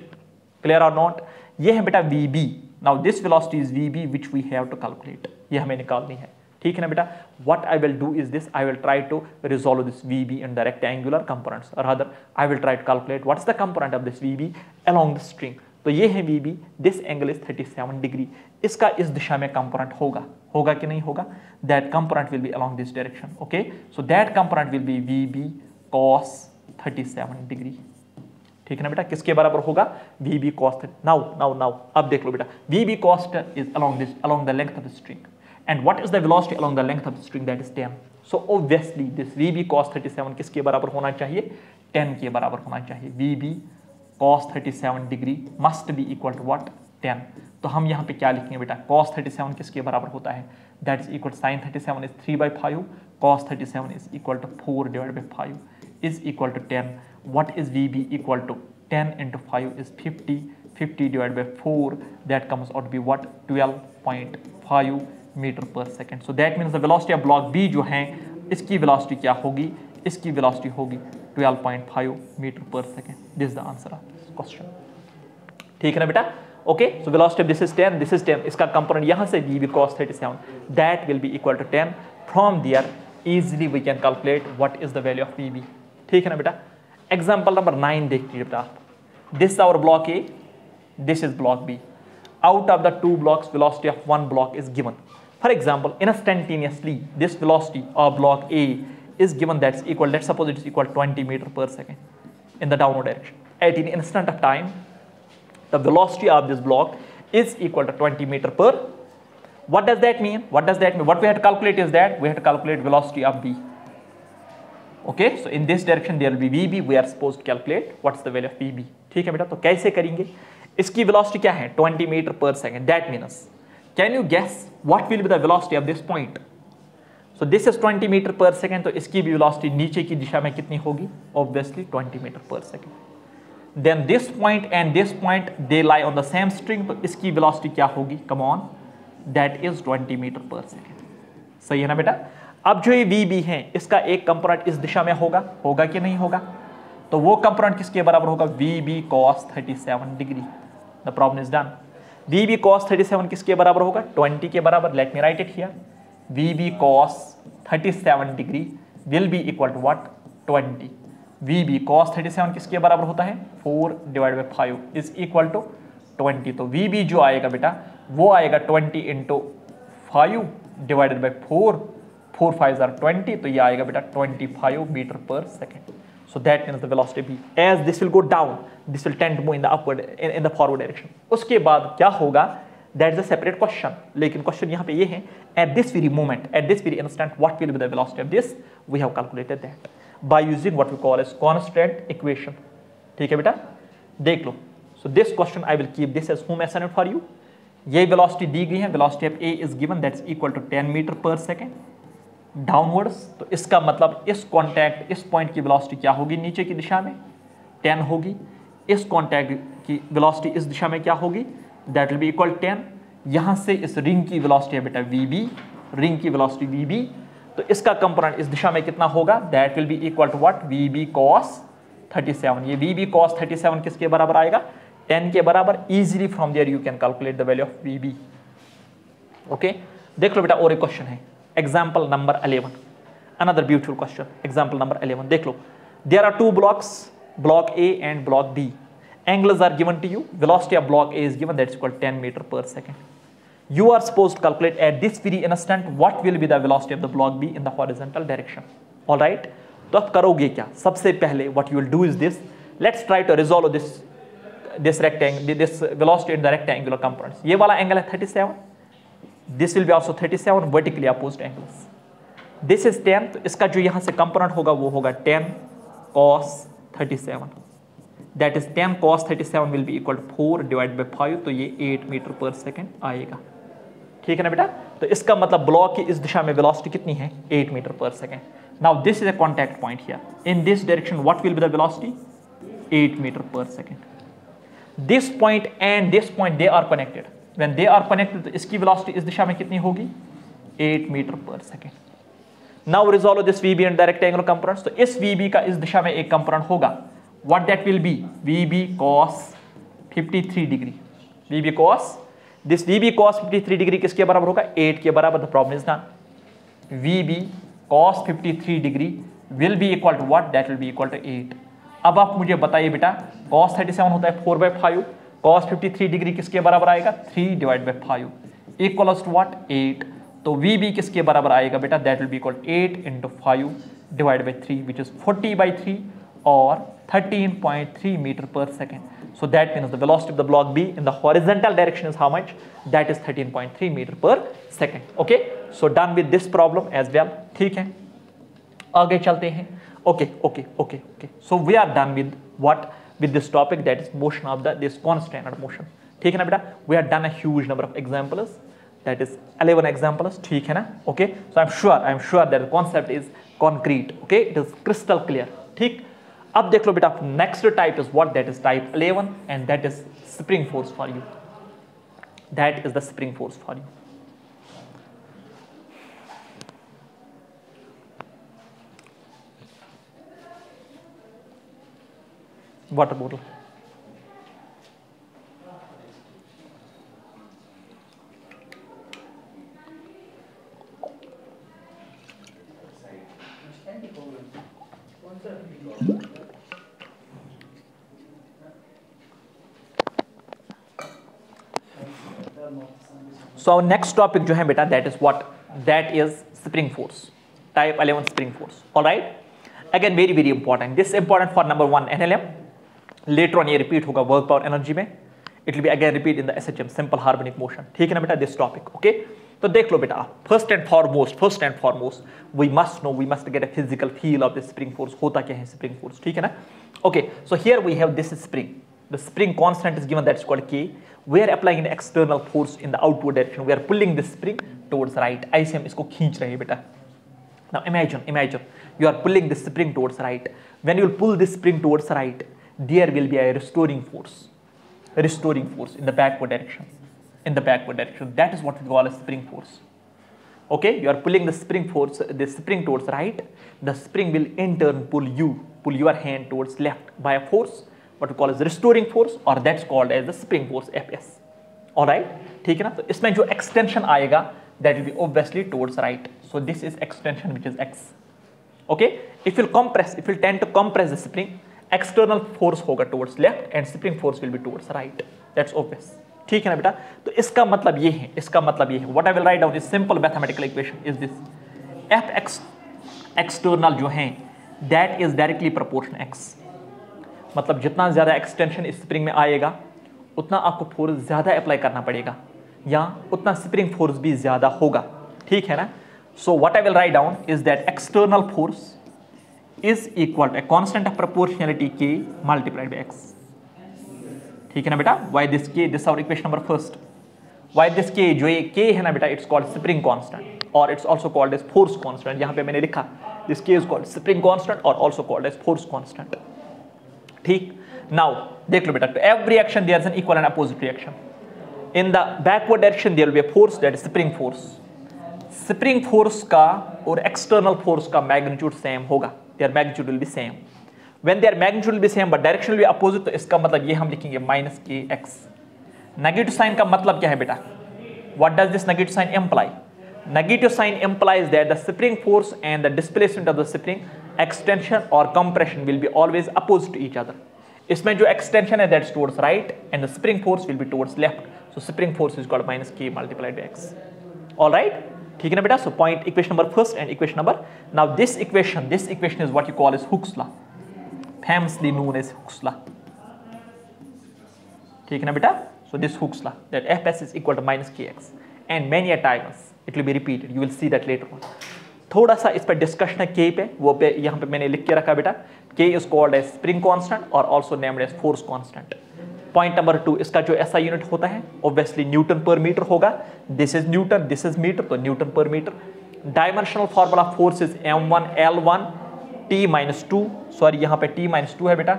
Clear or not? ये है बेटा VB. Now this velocity is VB which we have to calculate. ये हमें निकालनी है. ठीक है ना बेटा? What I will do is this. I will try to resolve this VB in the rectangular components. Or rather, I will try to calculate what's the component of this VB along the string. तो ये है VB. This angle is 37 degree. इसका इस दिशा में component होगा कि नहीं होगा? That component will be along this direction. Okay? So that component will be VB cos 37 degree. ठीक है ना बेटा? किसके बराबर होगा? VB cos. Now, अब देख लो बेटा. VB cos is along the length of the string. And what is the velocity along the length of the string? That is 10. So obviously this VB cos 37 किसके बराबर होना चाहिए? 10 के बराबर होना चाहिए. VB cos 37 degree must be equal to what? 10. तो हम यहाँ पे क्या लिखेंगे बेटा? Cos 37 किसके बराबर होता है? That is equal to sin 37 is 3/5. Cos 37 is equal to 4 divided by 5 is equal to 10. What is VB equal to? 10 into 5 is 50. 50 divided by 4, that comes out to be what? 12.5 meter per second. So that means the velocity of block B जो है, इसकी velocity क्या होगी? इसकी velocity होगी 12.5 meter per second. This is the answer of this question. ठीक है ना बेटा? Okay, so velocity of this is 10, this is 10. इसका component यहाँ से VB cos 37, that will be equal to 10. From there, easily we can calculate what is the value of VB. ठीक है ना बेटा? Example number 9 देखिए बेटा. This is our block A, this is block B. Out of the two blocks, velocity of one block is given. For example, instantaneously, this velocity of block A is given that's equal, let's suppose it is equal to 20 meter per second in the downward direction. At an instant of time, the velocity of this block is equal to 20 meter per. What does that mean? What does that mean? What we have to calculate is that we have to calculate velocity of B. Okay, so in this direction there will be VB. We are supposed to calculate what's the value of VB. ठीक है बेटा, तो कैसे करेंगे? इसकी velocity क्या है? 20 meter per second. That means, can you guess what will be the velocity of this point? So this is 20 meter per second. तो इसकी भी velocity नीचे की दिशा में कितनी होगी? Obviously 20 meter per second. Then this point and this point they lie on the same string. तो इसकी velocity क्या होगी? Come on, that is 20 meter per second. सही है ना बेटा? अब जो ये VB है, इसका एक कंपोनेंट इस दिशा में होगा कि नहीं होगा? तो वो कंपोनेंट किसके बराबर होगा? VB cos 37 degree. The problem is done. VB cos 37 किसके बराबर होगा? 20 के बराबर. लेट मी राइट इट हियर. VB cos 37 degree will be equal to what? 20. VB cos 37 किसके बराबर होता है? 4 divide by 5 is equal to 20. तो VB जो आएगा बेटा वो आएगा 20 इंटू 5 डिवाइडेड बाई 4. 4 5 are 20. तो ये आएगा बेटा 25 metre per second. So that means the velocity B. As this will go down, this will tend to move in the upward, in the forward direction. उसके बाद क्या होगा? That is a separate question. लेकिन question यहाँ पे ये है, at this very moment, at this very instant, what will be the velocity of this? We have calculated that by using what we call as constant equation. ठीक है बेटा? देख लो. So this question I will keep this as home assignment for you. ये velocity दी गई है. Velocity of A is given, that's equal to 10 meter per second. Downwards. तो इसका मतलब इस कॉन्टैक्ट, इस पॉइंट की वेलोसिटी क्या होगी? नीचे की दिशा में 10 होगी. इस कॉन्टैक्ट की वेलोसिटी इस दिशा में क्या होगी? That will be equal 10. यहाँ से इस रिंग की वेलोसिटी है बेटा VB, रिंग की वेलोसिटी VB. तो इसका कंपोनेंट इस दिशा में कितना होगा? That will be equal to what? VB cos 37. ये VB cos 37 किसके बराबर आएगा? 10 के बराबर. Easily from there you can calculate the value of VB. Okay, देख लो बेटा और एक क्वेश्चन है. Example number 11. Another beautiful question. Example number 11. देख लो. There are two blocks, block A and block B. Angles are given to you. Velocity of block A is given, that's equal to 10 meter per second. You are supposed to calculate at this very instant what will be the velocity of the block B in the horizontal direction. All right. तो अब करोगे क्या? सबसे पहले what you will do is this. Let's try to resolve this rectangle, this velocity in the rectangular components. ये वाला angle है 37. This will be also 37 vertically opposed angles. This is 10. तो इसका जो यहाँ से कंपोनेंट होगा वो होगा 10 cos 37. That is 10 cos 37 will be equal to 4 divided by 5. तो ये 8 मीटर पर सेकेंड आएगा. ठीक है ना बेटा? तो इसका मतलब ब्लॉक की इस दिशा में वेलोसिटी कितनी है? 8 metre per second. Now this is a contact point here. In this direction what will be the velocity? 8 metre per second. This point and this point they are connected. When they are connected, तो इसकी velocity इस दिशा में कितनी होगी? 8 metre per second. Now resolve this VB and the rectangular components. तो इस VB का इस दिशा में एक कंपोनेंट होगा. What that will be? VB cos 53 degree. VB cos, this VB cos 53 degree किसके बराबर होगा? 8 के बराबर. The problem is done. VB cos 53 degree will be equal to what? That will be equal to 8. अब आप मुझे बताइए बेटा, cos 37 होता है 4/5. cos 53 डिग्री किसके बराबर आएगा? 3 divide by 5 equals to what? 8. तो VB किसके बराबर आएगा बेटा? That will be equal 8 into 5 divide by 3 which is 40/3 और 13.3 metre per second. So that means the velocity of the block B in the horizontal direction is how much? That is 13.3 metre per second. Okay, so done with this problem as well. ठीक है, आगे चलते हैं. Okay okay okay okay. So we are done with what? With this topic, that is motion of this constant motion. ठीक है ना बेटा? We have done a huge number of examples. That is 11 examples. ठीक है ना? Okay. So I'm sure that the concept is concrete. Okay. It is crystal clear. ठीक. अब देख लो बेटा, next type is what? That is type 11 and that is spring force for you. That is the spring force for you. Water bottle. So next topic जो है बेटा that is what, that is spring force, type 11 spring force. Alright, again very very important, this important for number 1 NLM. Later on ये repeat होगा work power energy में, it will be again repeat in the SHM simple harmonic motion. ठीक है ना बेटा, this topic. Okay, तो देख लो बेटा, first and foremost we must know, we must get a physical feel of the spring force. होता क्या है स्प्रिंग फोर्स, ठीक है ना. Okay, so here we have this spring, the spring constant is given, that is called K. We are applying the external force in the outward direction, we are pulling this spring towards right. ऐसे हम इसको खींच रहे हैं बेटा. Now imagine you are pulling this spring towards right. When you will pull this spring towards right, there will be a restoring force in the backward direction. That is what we call a spring force. Okay, you are pulling the spring towards right. The spring will in turn pull your hand towards left by a force what we call as restoring force, or that's called as the spring force Fs. All right, ठीक है ना. तो इसमें जो extension आएगा that will be obviously towards right. So this is extension which is X. Okay, if you tend to compress the spring, external force होगा towards left and spring force will be towards right. That's obvious. ठीक है ना बेटा. तो इसका मतलब ये है, what I will write down is simple mathematical equation is this: Fx external जो है that is directly proportional X. मतलब जितना ज्यादा एक्सटेंशन इस स्प्रिंग में आएगा उतना आपको फोर्स ज्यादा अप्लाई करना पड़ेगा, या उतना स्प्रिंग फोर्स भी ज्यादा होगा. ठीक है ना. So what I will write down is that external force is equal to constant of proportionality K multiplied by X. ठीक है ना बेटा. Why this K, this our equation number first. Why this K, जो ये K है ना बेटा, it's called spring constant और it's also called as force constant. यहां पे मैंने लिखा this K is called spring constant और also called as force constant. ठीक. नाउ देख लो बेटा, to every action there is an equal and opposite reaction. In the backward direction there will be a force, that is spring force. Spring force का और external force का magnitude same होगा. Their magnitude will be same. When their magnitude will be same but direction will be opposite, तो इसका मतलब ये हम लिखेंगे minus kx. Negative sign का मतलब क्या है बेटा? What does this negative sign imply? Negative sign implies that the spring force and the displacement of the spring, extension or compression will be always opposite to each other. इसमें जो extension है that's towards right and the spring force will be towards left. So spring force is called minus K multiplied by X. All right, ठीक है ना बेटा. So point equation number first and equation number. Now this equation is what you call as Hooke's law, famously known as Hooke's law. ठीक है ना बेटा. So this Hooke's law that Fs is equal to minus Kx, and many a times it will be repeated. You will see that later on. थोड़ा सा इस पर discussion है K पे, वो पे यहाँ पे मैंने लिख के रखा बेटा. K is called as spring constant or also named as force constant. Point number 2, इसका जो SI यूनिट होता है ऑब्वियसली न्यूटन पर मीटर होगा. This is newton, this is metre, तो newton per metre. Dimensional formula force is m1 L1 T-2, sorry यहाँ पे T-2 है बेटा.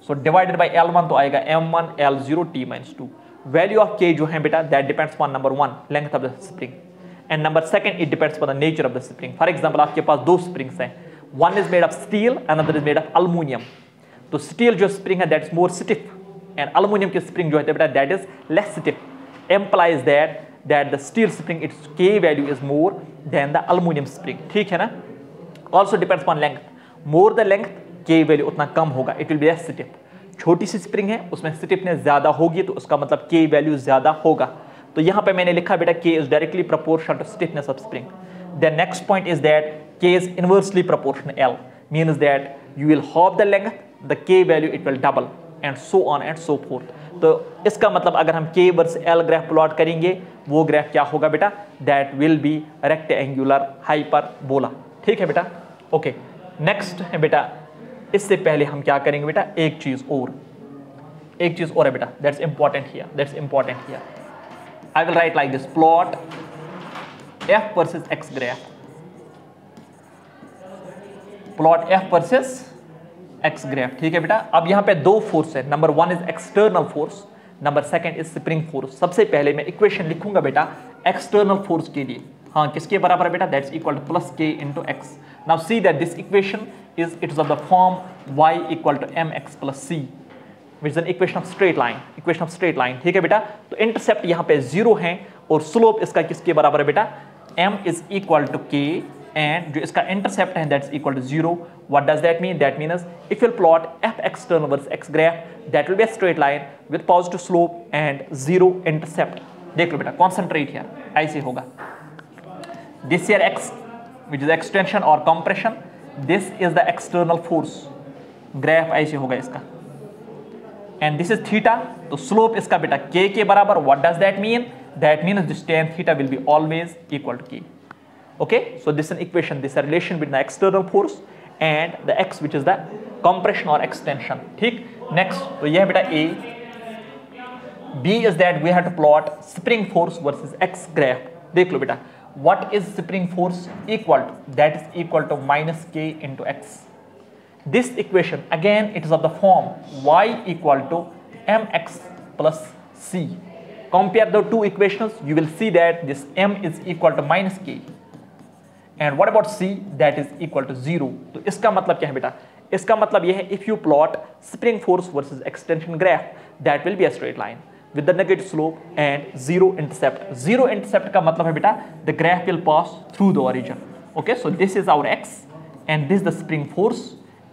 सो डिवाइडेड बाय L1 तो आएगा m1 L0 T-2. Value of K जो है बेटा that depends on number 1 length of the spring and number 2 it depends on the nature of the spring. For example आपके पास दो springs हैं, one is made of steel, another is made of aluminium. तो steel जो spring है that is more stiff and aluminum की spring जो है बेटा that is less stiff, implies that the steel spring its K value is more than the aluminum spring. ठीक है ना. Also depends on length, more the length K value उतना कम होगा, it will be less stiff. छोटी सी spring है उसमें stiffness ज्यादा होगी तो उसका मतलब K value ज्यादा होगा. तो यहाँ पे मैंने लिखा बेटा K is directly proportional to stiffness of spring. The next point is that K is inversely proportional L, means that you will halve the length, the K value it will double. And so on and so forth. तो इसका मतलब अगर हम K versus L graph plot करेंगे वो graph क्या होगा बेटा, that will be rectangular hyperbola. ठीक है बेटा. ओके, नेक्स्ट है बेटा, इससे पहले हम क्या करेंगे बेटा, एक चीज और है बेटा, that's important here. I will right like this: plot F versus X graph. Plot F versus X graph. ठीक है बेटा. अब यहाँ पे दो फोर्स है, number 1 is external force, number 2 is spring force. सबसे पहले मैं इक्वेशन लिखूंगा बेटा एक्सटर्नल फोर्स के लिए. हाँ, किसके बराबर है बेटा, that's equal to plus K into X. Now see that this equation is of the form y equal to mx plus c, which is an equation of straight line. ठीक है बेटा. तो इंटरसेप्ट यहाँ पे 0 है और स्लोप इसका किसके बराबर है बेटा, m is equal to K and जो इसका इंटरसेप्ट है that's equal to 0. What does that mean? That means if you plot F external versus X graph, that will be a straight line with positive slope and 0 intercept. देख लो बेटा, concentrate here, ऐसे होगा। This here X which is extension और compression, this is the external force, graph ऐसे होगा इसका, and this is theta, तो स्लोप इसका बेटा k के बराबर। What does that mean? That means this tan theta will be always equal to k। okay, so this is an equation, this is a relation between the external force and the x which is the compression or extension, ठीक। next, तो यह बेटा a, b is that we have to plot spring force versus x graph। देख लो बेटा, what is spring force equal to? that is equal to minus k into x। this equation again it is of the form y equal to mx plus c। compare the two equations, you will see that this m is equal to minus k and what about c, that is equal to 0। तो इसका मतलब क्या है बेटा? इसका मतलब यह है, if you plot spring force versus extension graph, that will be a straight line with the negative slope and zero intercept। zero intercept का मतलब है बेटा the graph will pass through the origin। okay, so this is our x and this is the spring force।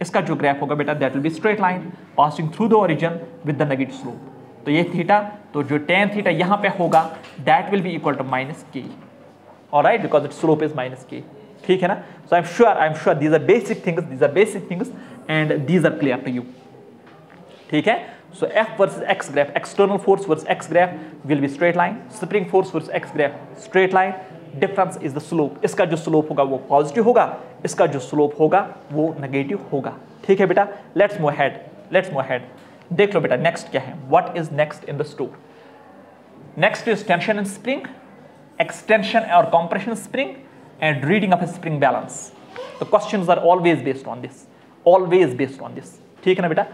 इसका जो graph होगा बेटा that will be straight line passing through the origin with the negative slope। तो ये theta, तो जो tan theta यहाँ पे होगा that will be equal to minus k, alright, because its slope is minus k, ठीक है ना। so I'm sure these are basic things and these are clear to you, ठीक है। so f versus x graph, external force versus x graph will be straight line, spring force versus x graph straight line, difference is the slope। इसका जो slope होगा वो positive होगा, इसका जो slope होगा वो नेगेटिव होगा, ठीक है बेटा। let's move ahead। देख लो बेटा नेक्स्ट क्या है, what is next in the story? next is tension and spring, extension or compression spring and reading of a spring balance। the questions are always based on this, ठीक है ना बेटा।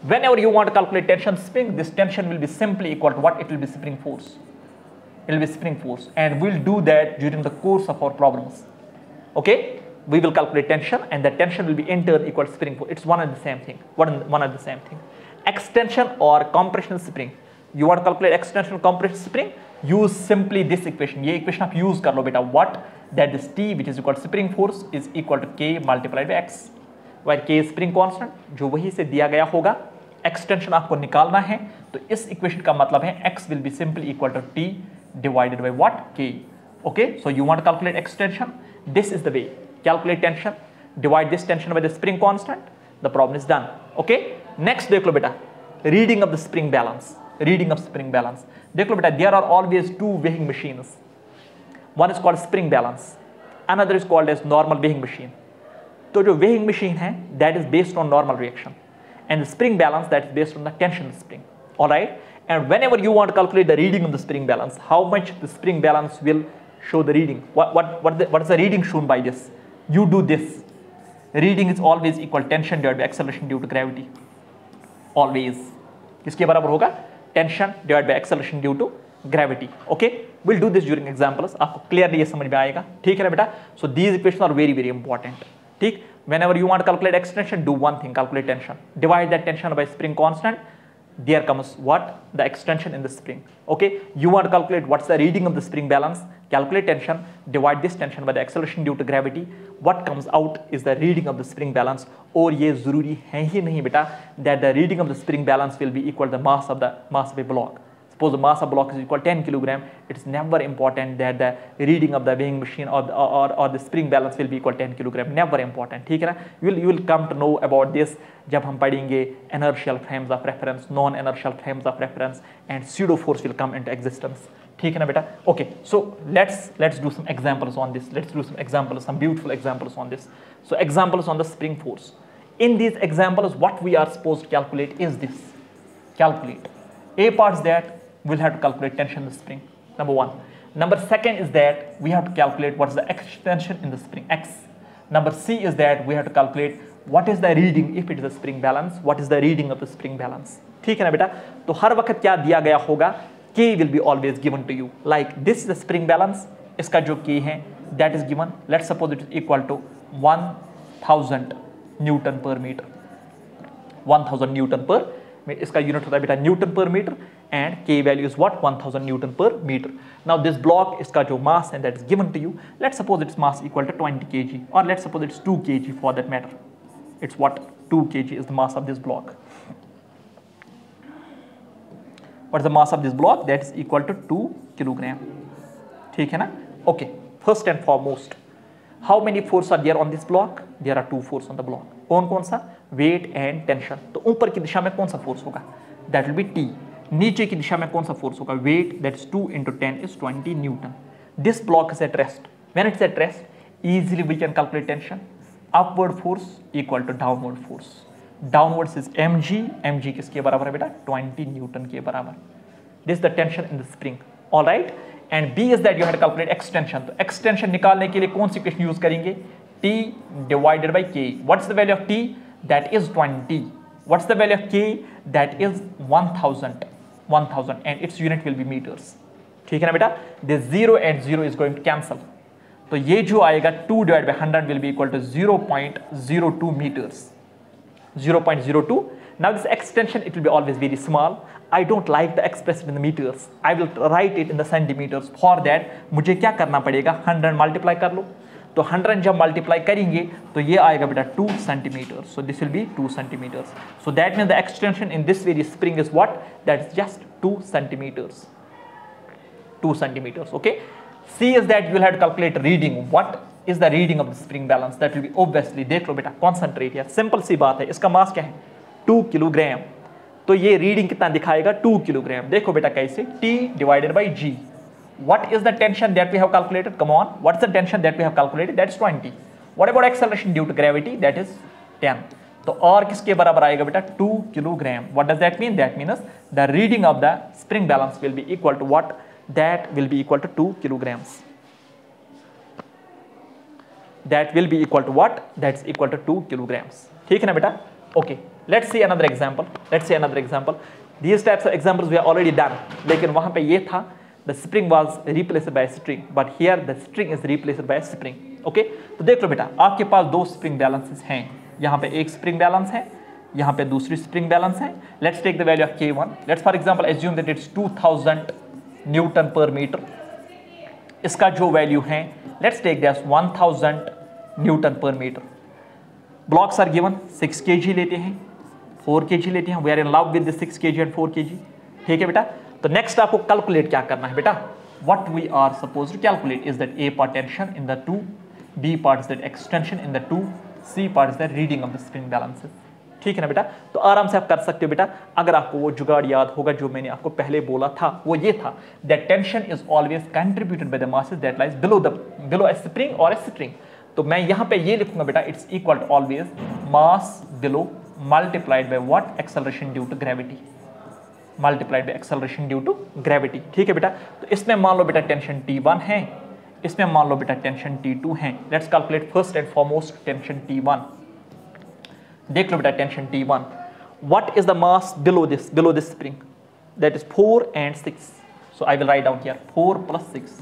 whenever you want to calculate tension spring, this tension will be simply equal to what? it will be spring force, and we'll do that during the course of our problems। okay, we will calculate tension and the tension will be in turn equal to spring force, it's one and the same thing। extension or compression spring, you want to calculate extension or compression spring, use simply this equation, ये equation आप use कर लो बेटा। what? that is T which is equal to spring force is equal to K multiplied by X, where K is spring constant, जो वही से दिया गया होगा। extension आपको निकालना है, तो इस equation का मतलब है X will be simply equal to T divided by what? K। okay, so you want to calculate extension, this is the way, calculate tension, divide this tension by the spring constant, the problem is done। okay, next देख लो बेटा, reading of the spring balance, देख लो बेटा, there are always two weighing machines, one is called spring balance, another is called as normal weighing machine। तो जो weighing machine है that is based on normal reaction and the spring balance that is based on the tension spring, alright। and whenever you want to calculate the reading of the spring balance, how much the spring balance will show the reading, what is the reading shown by this? you do this, reading is always equal tension divided by acceleration due to gravity, always किसके बराबर होगा? tension divided by acceleration due to gravity। okay, we'll do this during examples, आपको clearly ये समझ में आएगा, ठीक है ना बेटा। so these equations are very important, ठीक। whenever you want to calculate extension, do one thing, calculate tension, divide that tension by spring constant, there comes what? the extension in the spring। okay, you want to calculate what's the reading of the spring balance, calculate tension, divide this tension by the acceleration due to gravity, what comes out is the reading of the spring balance। और ये जरूरी है ही नहीं बेटा that the reading of the spring balance will be equal to the mass of a block। suppose the mass of block is equal to 10 kilogram, it's never important that the reading of the weighing machine or the spring balance will be equal to 10 kilogram, never important, ठीक है ना। you will come to know about this जब हम पढ़ेंगे inertial frames of reference, non inertial frames of reference and pseudo force will come into existence, ठीक है ना बेटा। okay, so let's do some examples on this, some beautiful examples on this। so examples on the spring force, in these examples what we are supposed to calculate is this, calculate a part is that we'll have to calculate tension in the spring, number one। number second is that we have to calculate what's the extension in the spring, X। number C is that we have to calculate what is the reading if it is a spring balance, what is the reading of the spring balance, ठीक है ना बेटा। तो हर वक्त क्या दिया गया होगा? K will be always given to you, like this is the spring balance, इसका जो K है that is given, let's suppose it is equal to 1000 Newton per meter, 1000 Newton per, इसका यूनिट होता है बेटा newton per metre and K value is what 1000 newton per metre. Now this block, इसका जो mass है that is given to you, let's suppose its mass equal to 20 kg और let's suppose its 2 kg for that matter, it's what 2 kg is the mass of this block. What is the mass of this block, that is equal to 2 kilogram. ठीक है ना। Okay, first and foremost, how many force are there on this block, there are 2 force on the block. कौन कौन सा, wait and tension. तो ऊपर की दिशा में कौन सा फोर्स होगा, दैट विल बी टी। नीचे की दिशा में कौन सा फोर्स होगा, weight, that is 2 × 10 is 20 newton. This block is at rest, when it's at rest easily we can calculate tension, upward force equal to downward force, downwards is mg, mg किसके बराबर है बेटा, 20 न्यूटन के बराबर। this is the tension in the spring, all right, and b is that you have to calculate extension। तो extension निकालने के लिए कौन सी इक्वेशन यूज करेंगे, t divided by k। what's the value of t, that is 20। what's the value of k, that is 1000 and its unit will be meters। ठीक है ना बेटा, this 0 and 0 is going to cancel, तो ये जो आएगा 2 divided by 100 will be equal to 0.02 meters, 0.02। now this extension it will be always very small, I don't like the expression in the meters, I will write it in the centimeters। for that मुझे क्या करना पड़ेगा, 100 multiply कर लो, तो 100 जब multiply करेंगे तो ये आएगा बेटा 2 centimeters, so this will be 2 centimeters, so that means the extension in this very spring is what, that is just 2 centimeters, 2 centimeters। okay, C is that you will have to calculate reading, what is the reading of the spring balance, that will be obviously, देख लो बेटा, concentrate यार, simple सी बात है, इसका mass क्या है 2 kilogram, तो ये रीडिंग कितना दिखाएगा 2 किलोग्राम। देखो बेटा कैसे, T divided by G, what is the tension that we have calculated, come on, what is the tension that we have calculated, that is 20। what about acceleration due to gravity, that is 10। तो और किसके बराबर आएगा बेटा, 2 kilogram. what does that mean, that means the reading of the spring balance will be equal to what, that will be equal to 2 kilograms, that will be equal to what, that's equal to 2 kilograms। ठीक है ना बेटा। okay, let's see another example, let's see another example। these types of examples we are already done, लेकिन वहां पे ये था the spring was replaced by a string, but here the string is replaced by a spring। okay, तो देख लो बेटा, आपके पास 2 spring balances हैं, यहाँ पे एक spring balance है, यहाँ पे दूसरी spring balance है। let's take the value of k1, let's for example assume that it's 2000 newton per metre. इसका जो वैल्यू है, let's take that 1000 newton per metre. Blocks are given, 6 kg लेते हैं, 4 kg लेते हैं, we are in love with the 6 kg and 4 kg। ठीक है बेटा, तो नेक्स्ट आपको कैलकुलेट क्या करना है बेटा, what we are suppose to calculate is that A part tension in the 2, B part is that extension in the 2, C part is that reading of the spring balances. ठीक है ना बेटा, तो आराम से आप कर सकते हो बेटा। अगर आपको वो जुगाड़ याद होगा जो मैंने आपको पहले बोला था, वो ये था that tension is always contributed by the masses that lies below a spring और अ स्ट्रिंग। तो मैं यहाँ पे ये लिखूंगा बेटा, it's equal to always mass below multiplied by what, acceleration due to gravity, multiplied by acceleration due to gravity. ठीक है बेटा, तो इसमें मान लो बेटा टेंशन T1 है, इसमें मान लो बेटा टेंशन T2 है। Let's calculate first and foremost tension T1। देख लो बेटा tension T1, what is the mass below this spring, that is 4 and 6, so I will write down here 4 plus 6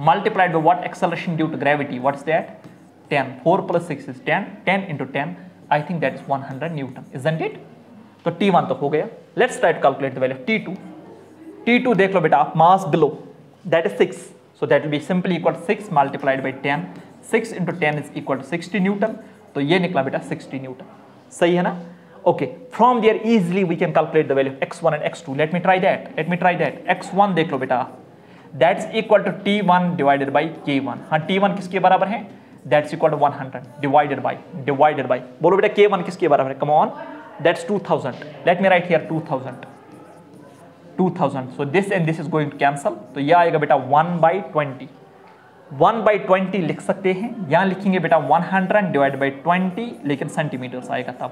multiplied by what, acceleration due to gravity, what's that, 10, 4 plus 6 is 10, 10 into 10, I think that is 100 Newton, isn't it। तो T1 तो हो गया। let's try to calculate the value of T2। T2 देख लो बेटा, mass below, that is 6, so that will be simply equal to 6 multiplied by 10, 6 into 10 is equal to 60 Newton, तो ये निकला बेटा 60 Newton। सही है ना। Okay, from there easily we can calculate the value of x1 and x2। Let me try that. x1 देख लो बेटा, that's equal to T1 divided by K1। हाँ, T1 किसके बराबर है, दैट्स इक्वल टू 100 डिवाइडेड बाय बोलो बेटा K1 किसके बराबर है, come on, that's 2000। Let me write here 2000। So this and this is going to cancel, तो ये आएगा बेटा 1/20। 1/20 लिख सकते हैं, यहां लिखेंगे बेटा 100 डिवाइड बाई 20, लेकिन सेंटीमीटर्स आएगा तब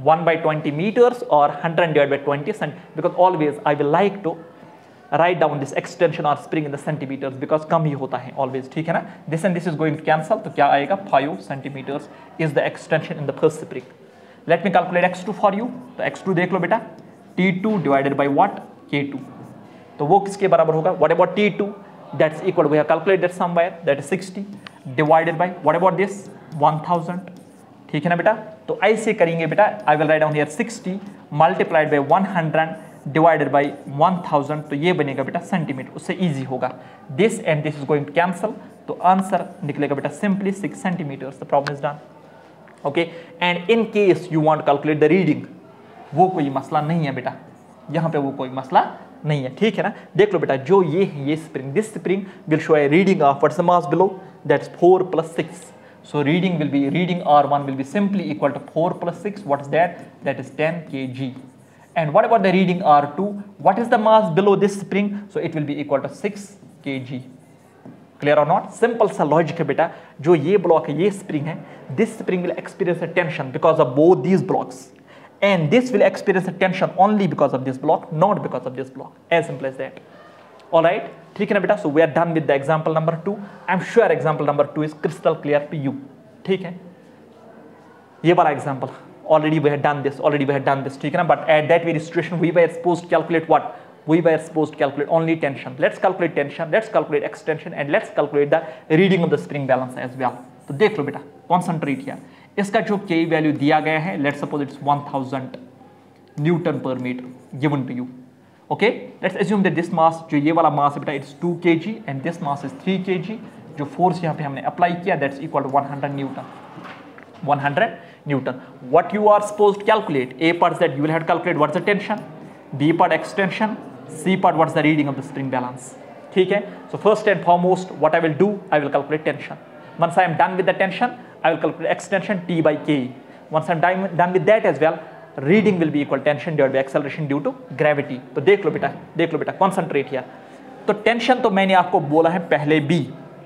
1/20 मीटर्स और 100 divide by 20 centimetre, because always I will like to write down this extension और spring in the centimetres, because कम ही होता है ऑलवेज। ठीक है ना, this and this is going to cancel, तो क्या आएगा 5 centimetres is the extension in the first spring. Let me calculate x2 for you. तो x2 देख लो बेटा, T2 divided by what, K2, तो वो किसके बराबर होगा, what about T2, that's equal, we have calculated that somewhere, that is 60 divided by what about this 1000। ठीक है ना बेटा, तो ऐसे करेंगे बेटा, I will write down here 60 multiplied by 100 divided by 1000, तो ये बनेगा बेटा सेंटीमीटर, उससे इजी होगा। this and this is going to cancel, तो आंसर निकलेगा बेटा simply 6 centimeters। the problem is done। okay, and in case you want to calculate the reading, वो कोई मसला नहीं है बेटा, यहाँ पे वो कोई मसला नहीं है, ठीक है ना। देख लो बेटा, जो ये है ये spring, this spring will show A reading of what's the mass below, that's 4 + 6. So reading R1 will be simply equal to 4 + 6. What is that? That is 10 kg. And what about the reading R2? What is the mass below this spring? So it will be equal to 6 kg. Clear or not? Simple सा logic है बेटा. जो ये block है, ये spring है, this spring will experience a tension because of both these blocks, and this will experience a tension only because of this block, not because of this block. As simple as that. All right, ठीक है ना बेटा. So we are done with the example number 2. I'm sure example number 2 is crystal clear to you. ठीक है, ये वाला example already we had done this, ठीक है ना. But at that very situation we were supposed to calculate what? We were supposed to calculate only tension. Let's calculate tension, let's calculate extension, and let's calculate the reading of the spring balance as well. तो देख लो बेटा, concentrate here. इसका जो K value दिया गया है, let's suppose it's 1000 Newton per meter given to you. Okay, let's assume that this mass, जो ये वाला mass है बेटा, it's 2 kg and this mass is 3 kg. जो force यहाँ पे हमने apply किया, that's equal to 100 Newton. 100 Newton. What you are supposed to calculate? A part is that you will have to calculate what's the tension, B part extension, C part what's the reading of the spring balance. ठीक है? So first and foremost, what I will do, I will calculate tension. Once I am done with the tension, I will calculate extension T by K. Once I am done with that as well, reading will be equal tension divided by acceleration due to gravity. तो देख लो बेटा, concentrate here. तो tension तो मैंने आपको बोला है पहले भी,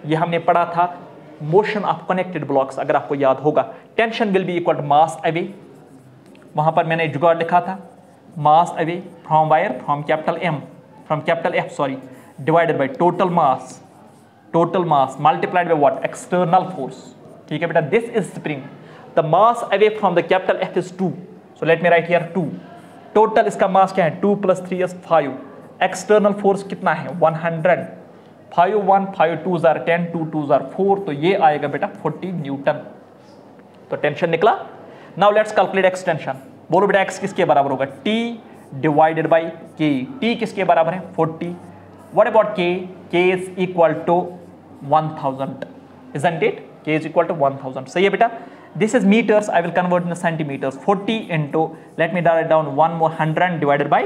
ये हमने पढ़ा था मोशन ऑफ कनेक्टेड ब्लॉक्स, अगर आपको याद होगा. Tension will be equal to mass away, वहां पर मैंने जुगाड़ लिखा था, mass away from wire, from capital F divided by total mass multiplied by what? External force. ठीक है बेटा, this is spring. The mass away from the capital F is 2. So let me write here 2. Total इसका mass क्या है? 2 + 3 is 5. External force कितना है? 100. 5 1 5 2 are 10, 2 2 are 4. तो ये आएगा बेटा 40 न्यूटन. तो टेंशन निकला. Now let's calculate extension. बोलो बेटा x किसके बराबर होगा? T divided by K. T किसके बराबर है? 40. What about K? K is equal to 1000. Isn't it? K is equal to 1000. सही है बेटा. This is meters, I will convert into centimeters. 40 into, let me write down 100 divided by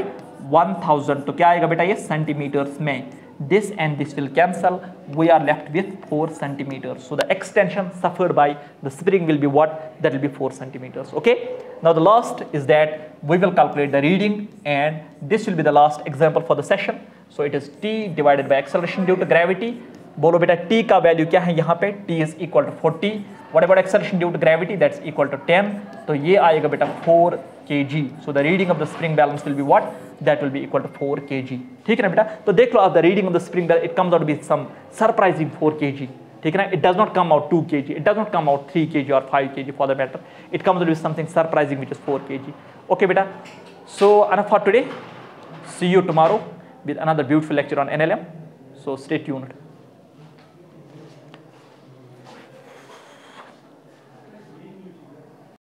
1000. तो क्या आएगा बेटा ये? सेंटीमीटर्स में. This and this will cancel. We are left with 4 centimeters. So the extension suffered by the spring will be what? That will be 4 centimeters. Okay. Now the last is that we will calculate the reading, and this will be the last example for the session. So it is T divided by acceleration due to gravity. बोलो बेटा T का value क्या है यहाँ पे? T is equal to 40. What about acceleration due to gravity? That's equal to 10. तो ये आएगा बेटा 4 kg. So the reading of the spring balance will be what? That will be equal to 4 kg. ठीक है ना बेटा? तो देख लो, the reading of the spring balance, it comes out to be some surprising 4 kg. ठीक है ना? It does not come out 2 kg. It does not come out 3 kg or 5 kg for the matter. It comes out to be something surprising which is 4 kg. Okay बेटा? So enough for today. See you tomorrow with another beautiful lecture on NLM. So stay tuned.